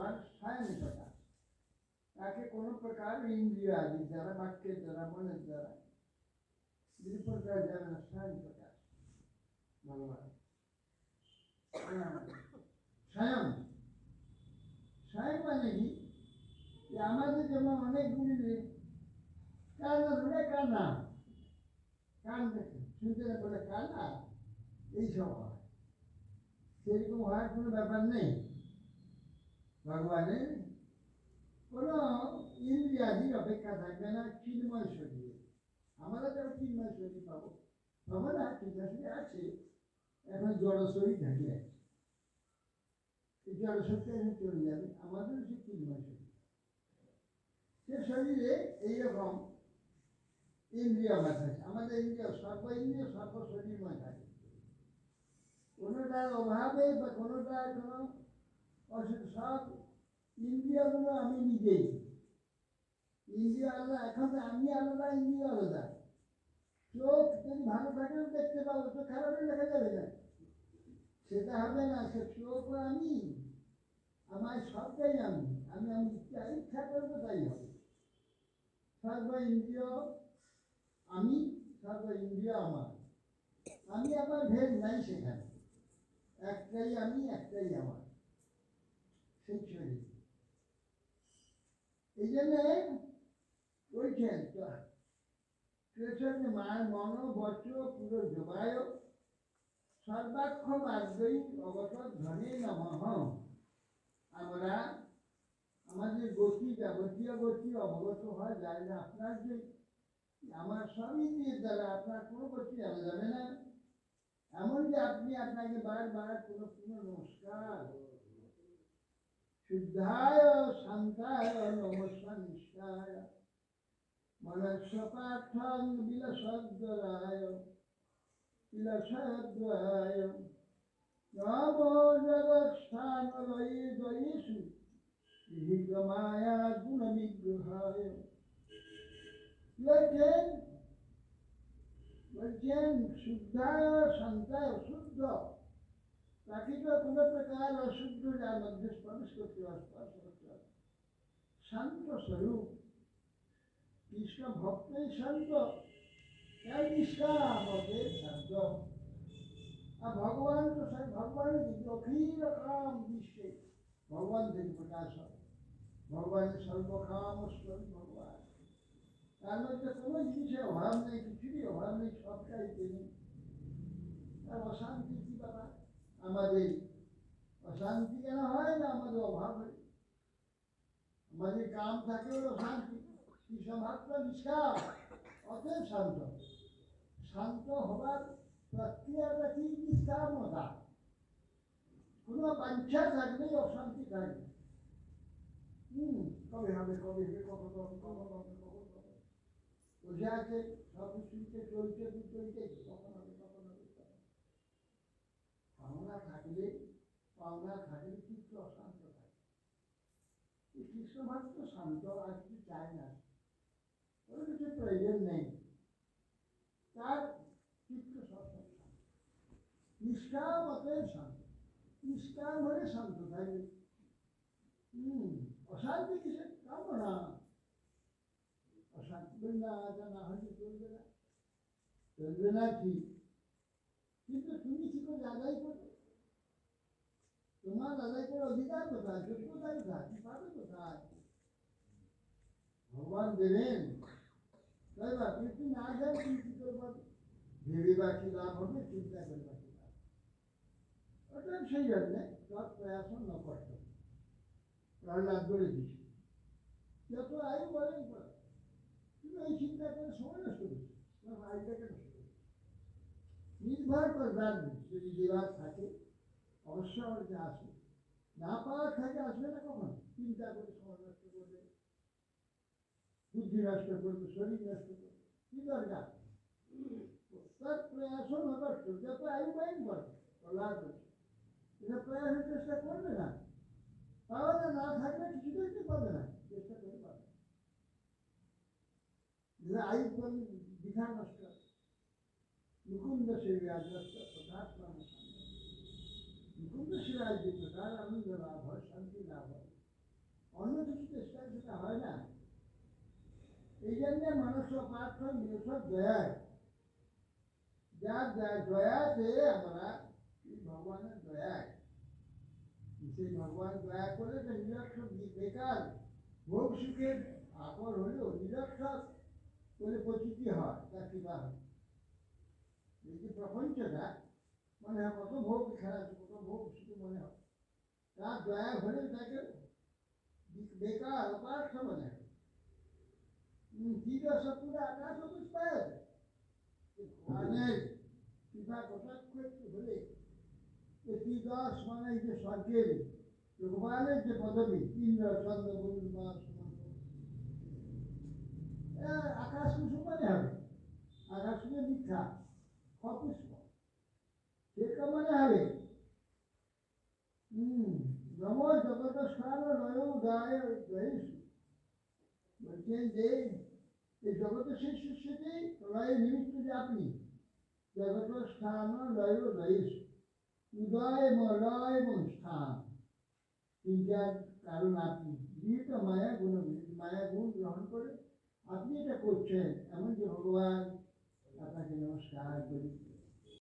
भगवान स्वयं प्रकाश ताके कोनो प्रकार इंद्रिय आदि द्वारा वाक्य द्वारा मन द्वारा निरूपण करा जाए ना स्वयं प्रकाश भगवान स्वयं स्वयं माने কি যে আমাদের যেমন অনেকগুলি কান ধরে কানা কান দেখে শুনতে বলে কানা এইসব হয় সেরকম হওয়ার কোনো ব্যাপার নেই ভগবানের কোনো ইন্দ্রিয়াদির অপেক্ষা থাকবে না চিন্ময় শরীরে আমরা যারা চিন্ময় শরীর পাবো পাবো না চিন্ময় শরীর আছে এখন জড় শরীর ঢাকি আছে এই জড় শরীরটা এখন চলে যাবে আমাদের সে চিন্ময় শরীর সে শরীরে এইরকম ইন্দ্রিয়ময় থাকে আমাদের ইন্দ্রিয় সর্ব শরীরময় থাকে কোনোটার অভাবে বা কোনোটার কোনো অসুখ সব ইন্দ্রিয়গুলো আমি নিজেই ইন্দ্রিয় আলাদা এখন তো আমি আলাদা ইন্দ্রিয় আলাদা চোখ যদি ভালো থাকে দেখতে পাবো তো খারাপই দেখা যাবে না সেটা হবে না সে চোখও আমি আমার সবটাই আমি আমি আমি যা ইচ্ছা করবো তাই হবে সর্ব ইন্দ্রিয় আমি সর্ব ইন্দ্রিয় আমার আমি আবার ভেদ নাই সেখানে একটাই আমি একটাই আমার সেই শরীর এই জন্য বলছেন কৃষ্ণ মার মন বচ পুরো যোগায় সর্বাক্ষ বাদ্যই অবসর ধনে নমঃ আমরা আমাদের গতি যাবতীয় গতি অবগত হয় যায় না আপনার যে আমার সব ইন্দ্রিয়ের দ্বারা আপনার কোনো গতি জানা যাবে না এমনকি আপনি আপনাকে বারবার কোনো কোনো নমস্কার শুদ্ধায় শান্তায় নমস্কার নিষ্ঠায় মনস্বপাঠং বিলাসদ্বরায় নমো জগৎস্থানলয়ে দয়েষু বিহিতমায়া গুণ বিগ্রহায় বলছেন শুদ্ধায় শান্তায় শুদ্ধ প্রাকৃত কোনো প্রকার অশুদ্ধ যার মধ্যে প্রবেশ করতে স্পর্শ করতে হবে শান্ত স্বরূপ কৃষ্ণ ভক্তই শান্ত নিষ্কাম শান্ত আর ভগবান তো ভগবানের অখিল কাম বিশ্বে ভগবান থেকে প্রকাশ হয় ভগবানের সর্বকাম স্বরূপ ভগবান তার মধ্যে কোনো জিনিসের অভাব নেই কিছুরই অভাব নেই সবটাই তিনি আর অশান্তি কি বাবা আমাদের অশান্তি কেন হয় না আমাদের অভাব হয় আমাদের কাম থাকে অশান্তি কৃষ্ণ ভক্ত নিষ্কাম অতএব শান্ত শান্ত হবার প্রক্রিয়াটা কি নিষ্কামতা কোনো বাঞ্ছা থাকলেই অশান্তি থাকবে কবে হবে কবে হবে কখন হবে কখন হবে কখন হবে বসে আছে সব শুনতে চলছে চলছে কখন হবে কখন হবে পাওনা থাকলে চিত্ত অশান্ত থাকে কৃষ্ণ ভক্ত শান্ত আর কিছু চায় না ওর কিছু প্রয়োজন নেই তার চিত্ত সবসময় শান্ত নিষ্কাম অতএব শান্ত নিষ্কাম হলে শান্ত থাকবে অশান্তি কিসের কামনা অশান্তি না হলে চলবে না ঠিক কিন্তু তুমি কি করে আদায় করবে তোমার আদায় করে অধিকার কোথায় যোগ্যতা কোথায় তুমি পাবে কোথায় ভগবান দেবেন তাই বা তুমি না দেন তুমি কি করে পাবে ভেবে বা কি লাভ হবে চিন্তা করে বা কি লাভ ওটা সেই জন্যে সব প্রয়াস ন কষ্ট প্রহ্লাদ বলে দিস যত আয়ু বলেন তুমি এই চিন্তা করে সময় নষ্ট করছো তোমার আয়ুটাকে নষ্ট করছো নির্ভর করবার যদি বিবাদ থাকে অবশ্য আমার যে আসে না পাওয়ার থাকে আসবে না কখন চিন্তা করে সময় নষ্ট করবে বুদ্ধি নষ্ট করবে শরীর নষ্ট করবে কি দরকার তার প্রয়াসও নষ্ট যত আয়ু পাইন করবে প্রহ্লাদ বলছে এটা প্রয়াসের চেষ্টা করবে না পাওয়া না থাকলে কিছুতেই তো পাবে না চেষ্টা করে পাবে আয়ু করলে বিধা নষ্ট মুকুন্দ সেবাগ্রস্ত পদার্থ মুকুন্দ সেবায় যে প্রকার আনন্দ লাভ হয় শান্তি লাভ হয় অন্য কিছু চেষ্টা সেটা হয় না। এই জন্যে মানুষ পার্থ নিরস দয়ায়, যার দয়াতে আমরা ভগবানের দয়ায়, সেই ভগবান দয়া করে যে নিরক্ষর বেকার ভোগ সুখের আকর হলেও নিরক্ষর বলে প্রতীতি হয়, তার কৃপা হয়। এই যে প্রপঞ্চটা মনে হয় কত ভোগ খেলা আছে, কত ভোগ শুধু মনে হয়, তার দয়া হলে তাকে বেকার অপার্থ মনে হয়। তীর শত্রুরা আকাশ অবুজ পায়, ভগবানের কৃপা কটাক্ষ একটু হলে ত্রিদশ মানে এই যে স্বর্গের ভগবানের যে পদবী ইন্দ্র চন্দ্র বরুণ আকাশ কুসুম মানে হবে, আকাশ কুসুমে মিথ্যা অপুষ্প সেটা মানে হবে। নম জগত স্থান নয় উদয় রয়েছে, বলছেন যে এই জগতের সেই শিষ্যটি লয়ের নিমিত্ত যে আপনি, জগত স্থান লয় রয়েছে, উদয় লয় এবং স্থান তিনটার কারণ আপনি, যেহেতু মায়া গুণ, মায়া গুণ গ্রহণ করে আপনি এটা করছেন, এমন যে ভগবান আপনাকে নমস্কার করি।